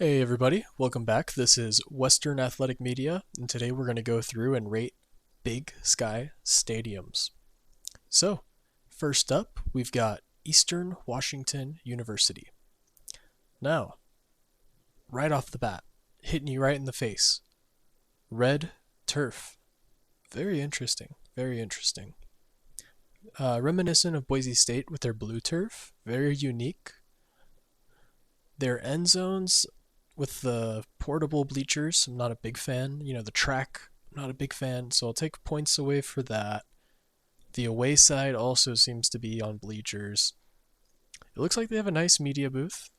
Hey everybody, welcome back. This is Western Athletic Media, and today we're going to go through and rate Big Sky stadiums. So, first up, we've got Eastern Washington University. Now, right off the bat, hitting you right in the face. Red turf. Very interesting, very interesting. Reminiscent of Boise State with their blue turf. Very unique. Their end zones with the portable bleachers, I'm not a big fan. The track, I'm not a big fan, so I'll take points away for that. The away side also seems to be on bleachers. It looks like they have a nice media booth.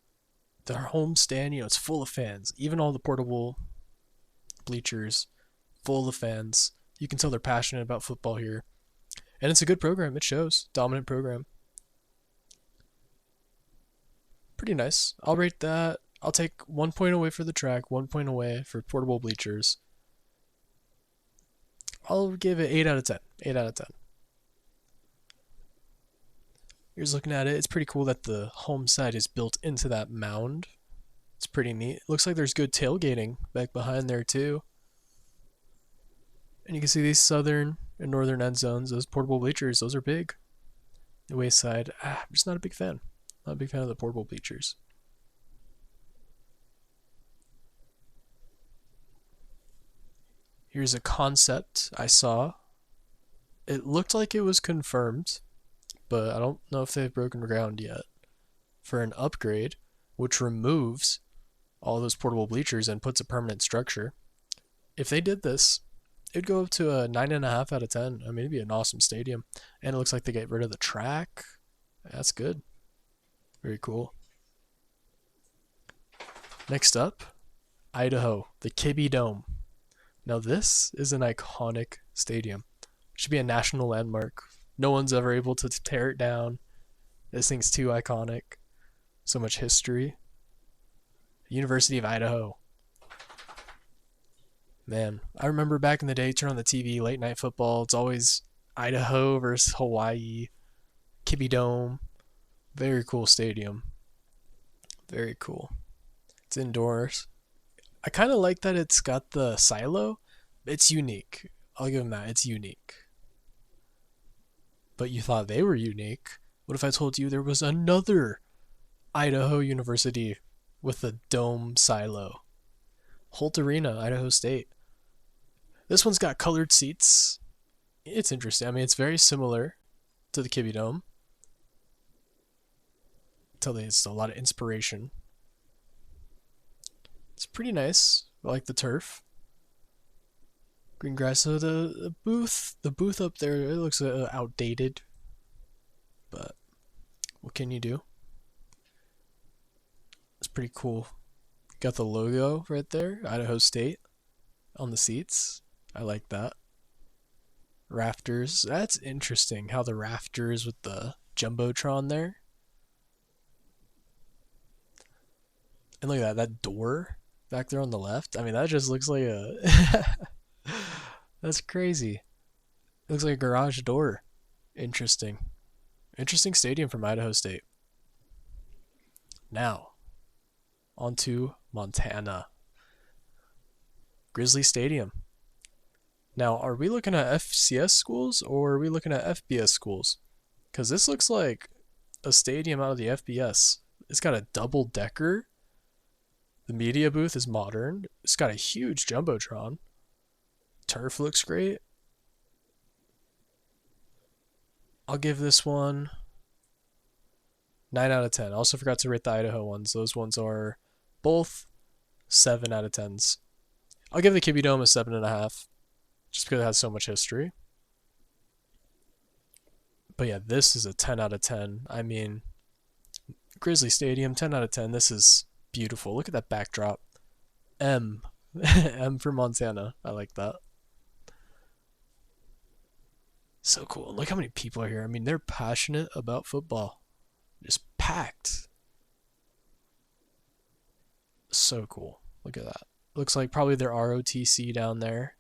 Their home stand, it's full of fans. Even all the portable bleachers, full of fans. You can tell they're passionate about football here. And it's a good program, it shows. Dominant program. Pretty nice. I'll rate that. I'll take 1 point away for the track, 1 point away for portable bleachers. I'll give it 8 out of 10. 8 out of 10. Here's looking at it. It's pretty cool that the home side is built into that mound. It's pretty neat. Looks like there's good tailgating back behind there too. And you can see these southern and northern end zones, those portable bleachers, those are big. The way side, I'm just not a big fan. Not a big fan of the portable bleachers. Here's a concept I saw. It looked like it was confirmed, but I don't know if they've broken ground yet. For an upgrade, which removes all those portable bleachers and puts a permanent structure. If they did this, it'd go up to a 9.5 out of 10. I mean, it'd be an awesome stadium. And it looks like they get rid of the track. That's good. Very cool. Next up, Idaho, the Kibbe Dome. Now this is an iconic stadium. It should be a national landmark. No one's ever able to tear it down. This thing's too iconic. So much history. University of Idaho. Man, I remember back in the day, turn on the TV, late night football. It's always Idaho versus Hawaii. Kibbe Dome. Very cool stadium. Very cool. It's indoors. I kind of like that it's got the silo. It's unique. I'll give them that. It's unique. But you thought they were unique. What if I told you there was another Idaho University with a dome silo? Holt Arena, Idaho State. This one's got colored seats. It's interesting. I mean, it's very similar to the Kibbe Dome. Tell you it's a lot of inspiration. It's pretty nice. I like the turf. Green grass. So the booth up there, it looks outdated. But what can you do? It's pretty cool. Got the logo right there, Idaho State, on the seats. I like that. Rafters. That's interesting how the rafters with the Jumbotron there. And look at that door back there on the left. I mean, that just looks like a. That's crazy. It looks like a garage door. Interesting. Interesting stadium from Idaho State. Now, on to Montana. Grizzly Stadium. Now, are we looking at FCS schools or are we looking at FBS schools? Because this looks like a stadium out of the FBS. It's got a double decker. The media booth is modern. It's got a huge Jumbotron. Turf looks great. I'll give this one 9 out of 10. I also forgot to rate the Idaho ones. Those ones are both 7 out of 10s. I'll give the Kibbe Dome a 7.5, just because it has so much history. But yeah, this is a 10 out of 10. I mean, Grizzly Stadium, 10 out of 10. This is beautiful. Look at that backdrop. M. M for Montana. I like that. So cool. Look how many people are here. I mean, they're passionate about football. Just packed. So cool. Look at that. Looks like probably their ROTC down there.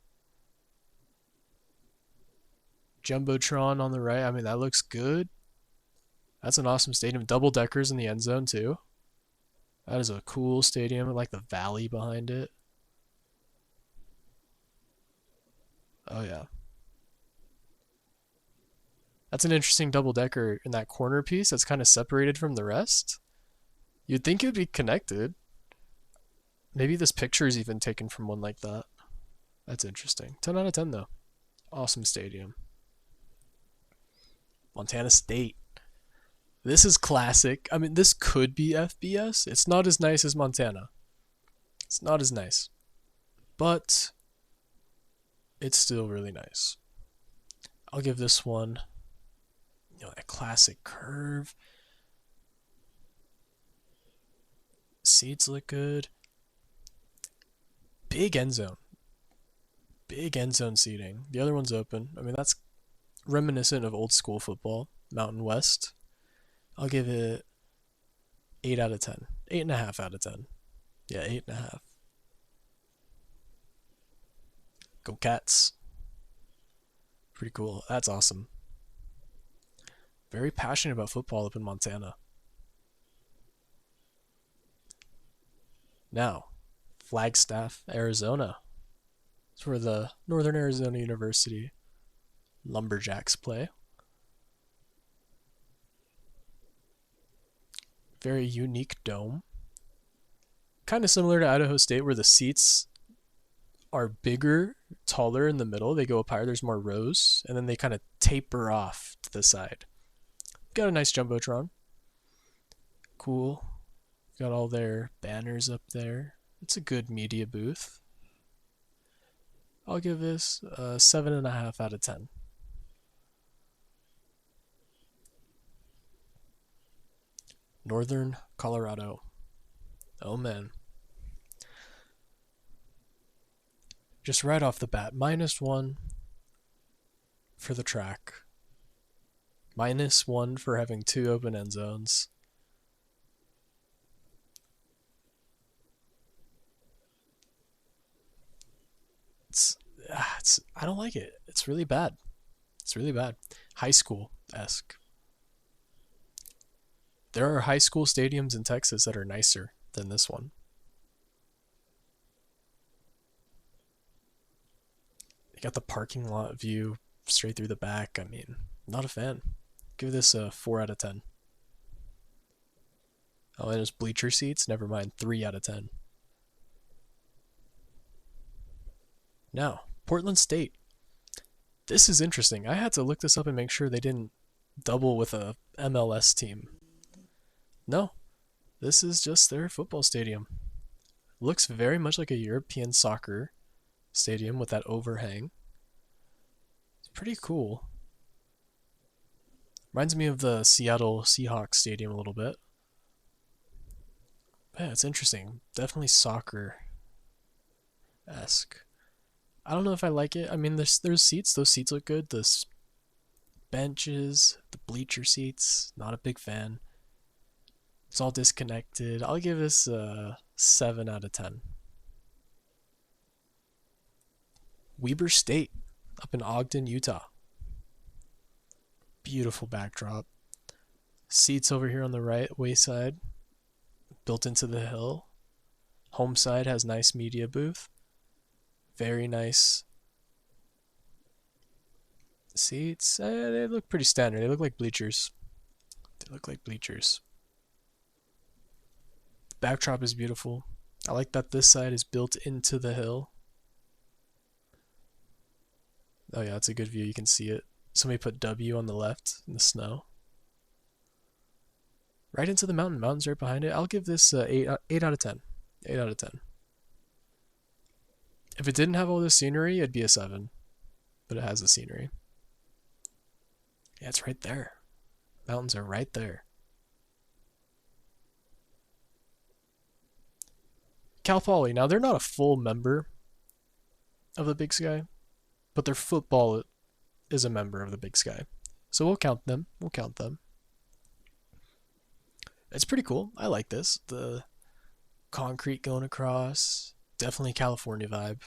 Jumbotron on the right. I mean, that looks good. That's an awesome stadium. Double deckers in the end zone, too. That is a cool stadium. I like the valley behind it. Oh yeah. That's an interesting double decker in that corner piece that's kind of separated from the rest. You'd think it would be connected. Maybe this picture is even taken from one like that. That's interesting. 10 out of 10 though. Awesome stadium. Montana State. This is classic. I mean, this could be FBS. It's not as nice as Montana. It's not as nice. But it's still really nice. I'll give this one, that classic curve. Seats look good. Big end zone. Big end zone seating. The other one's open. I mean, that's reminiscent of old school football. Mountain West. I'll give it 8 out of 10. 8.5 out of 10. Yeah, 8.5. Go Cats. Pretty cool. That's awesome. Very passionate about football up in Montana. Now, Flagstaff, Arizona. It's where the Northern Arizona University Lumberjacks play. Very unique dome. Kind of similar to Idaho State, where the seats are bigger, taller in the middle. They go up higher, there's more rows, and then they kind of taper off to the side. Got a nice Jumbotron. Cool. Got all their banners up there. It's a good media booth. I'll give this a 7.5 out of 10. Northern Colorado. Oh man. Just right off the bat, -1 for the track. -1 for having 2 open end zones. I don't like it. It's really bad. It's really bad. High school-esque. There are high school stadiums in Texas that are nicer than this one. You got the parking lot view straight through the back. I mean, not a fan. Give this a 4 out of 10. Oh, and it's bleacher seats? Never mind, 3 out of 10. Now, Portland State. This is interesting. I had to look this up and make sure they didn't double with a MLS team. No, this is just their football stadium. Looks very much like a European soccer stadium with that overhang. It's pretty cool. Reminds me of the Seattle Seahawks stadium a little bit. Yeah, it's interesting. Definitely soccer-esque. I don't know if I like it. I mean, there's seats. Those seats look good. The benches, the bleacher seats, not a big fan. It's all disconnected. I'll give this a 7 out of 10. Weber State, up in Ogden, Utah. Beautiful backdrop. Seats over here on the right wayside, built into the hill. Home side has nice media booth. Very nice seats. They look pretty standard. They look like bleachers. They look like bleachers. Backdrop is beautiful. I like that this side is built into the hill. Oh yeah, it's a good view. You can see it. Somebody put W on the left in the snow. Right into the mountain. Mountain's right behind it. I'll give this 8 out of 10. 8 out of 10. If it didn't have all this scenery, it'd be a 7. But it has the scenery. Yeah, it's right there. Mountains are right there. Cal Poly. Now, they're not a full member of the Big Sky, but their football is a member of the Big Sky. So we'll count them. We'll count them. It's pretty cool. I like this. The concrete going across. Definitely California vibe.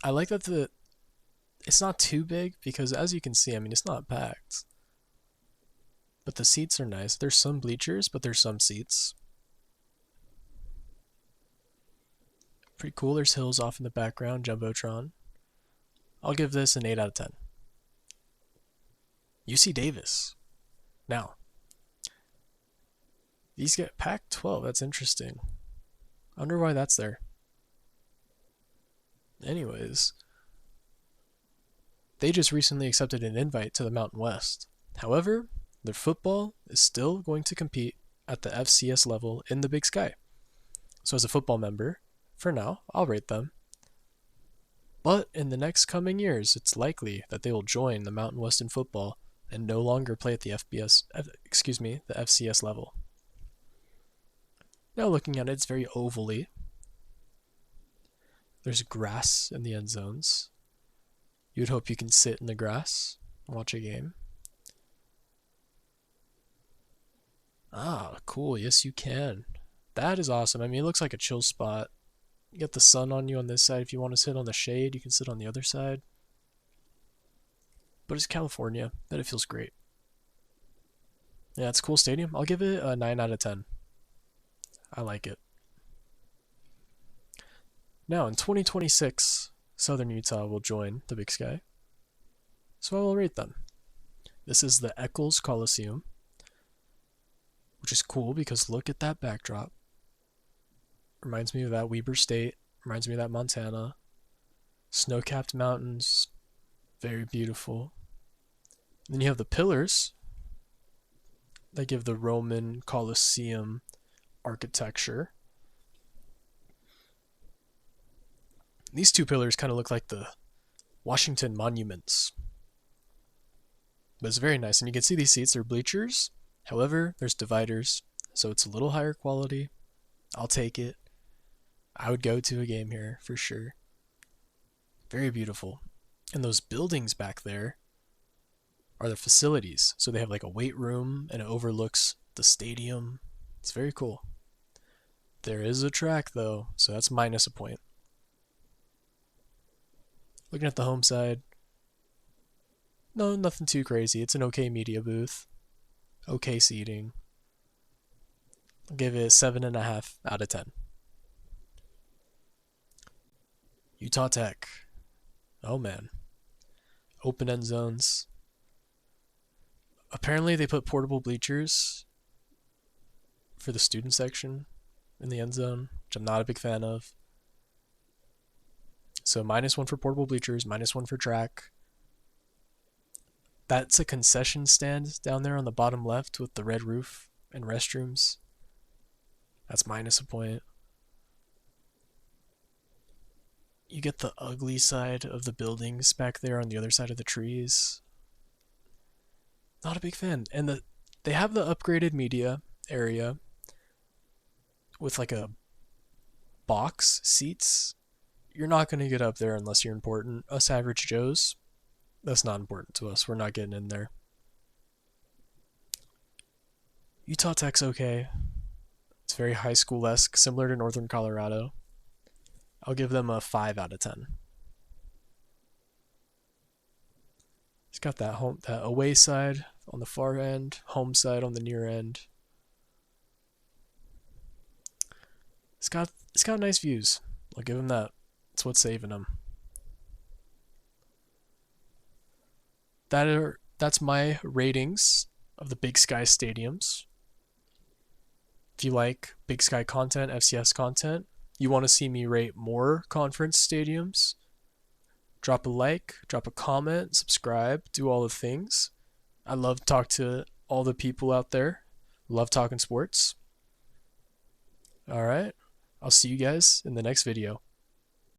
I like that it's not too big because as you can see, I mean, it's not packed. But the seats are nice. There's some bleachers, but there's some seats. Pretty cool. There's hills off in the background, Jumbotron. I'll give this an 8 out of 10. UC Davis. Now, these get Pac-12. That's interesting. I wonder why that's there. Anyways, they just recently accepted an invite to the Mountain West. However, their football is still going to compete at the FCS level in the Big Sky. So as a football member, for now, I'll rate them. But in the next coming years, it's likely that they will join the Mountain West in football and no longer play at the the FCS level. Now looking at it, it's very ovally. There's grass in the end zones. You'd hope you can sit in the grass and watch a game. Ah, cool. Yes, you can. That is awesome. I mean, it looks like a chill spot. You get the sun on you on this side. If you want to sit on the shade, you can sit on the other side. But it's California. Bet it feels great. Yeah, it's a cool stadium. I'll give it a 9 out of 10. I like it. Now, in 2026, Southern Utah will join the Big Sky. So I will rate them. This is the Eccles Coliseum, which is cool because look at that backdrop. Reminds me of that Weber State. Reminds me of that Montana. Snow-capped mountains. Very beautiful. And then you have the pillars that give the Roman Colosseum architecture. These two pillars kind of look like the Washington monuments. But it's very nice. And you can see these seats are bleachers. However, there's dividers. So it's a little higher quality. I'll take it. I would go to a game here for sure. Very beautiful. And those buildings back there are the facilities. So they have like a weight room and it overlooks the stadium. It's very cool. There is a track though, so that's minus a point. Looking at the home side. No, nothing too crazy. It's an okay media booth. Okay seating. I'll give it 7.5 out of 10. Utah Tech. Oh man. Open end zones. Apparently they put portable bleachers for the student section in the end zone, which I'm not a big fan of. So -1 for portable bleachers, -1 for track. That's a concession stand down there on the bottom left with the red roof and restrooms. That's -a point. You get the ugly side of the buildings back there on the other side of the trees. Not a big fan. And they have the upgraded media area with like a box seats. You're not going to get up there unless you're important. Us average Joes, that's not important to us. We're not getting in there. Utah Tech's okay. It's very high school-esque, similar to Northern Colorado. I'll give them a 5 out of 10. It's got that away side on the far end, home side on the near end. It's got nice views. I'll give them that. That's what's saving them. That's my ratings of the Big Sky stadiums. If you like Big Sky content, FCS content, you want to see me rate more conference stadiums, drop a like, drop a comment, subscribe, do all the things. I love to talk to all the people out there. Love talking sports. All right. I'll see you guys in the next video.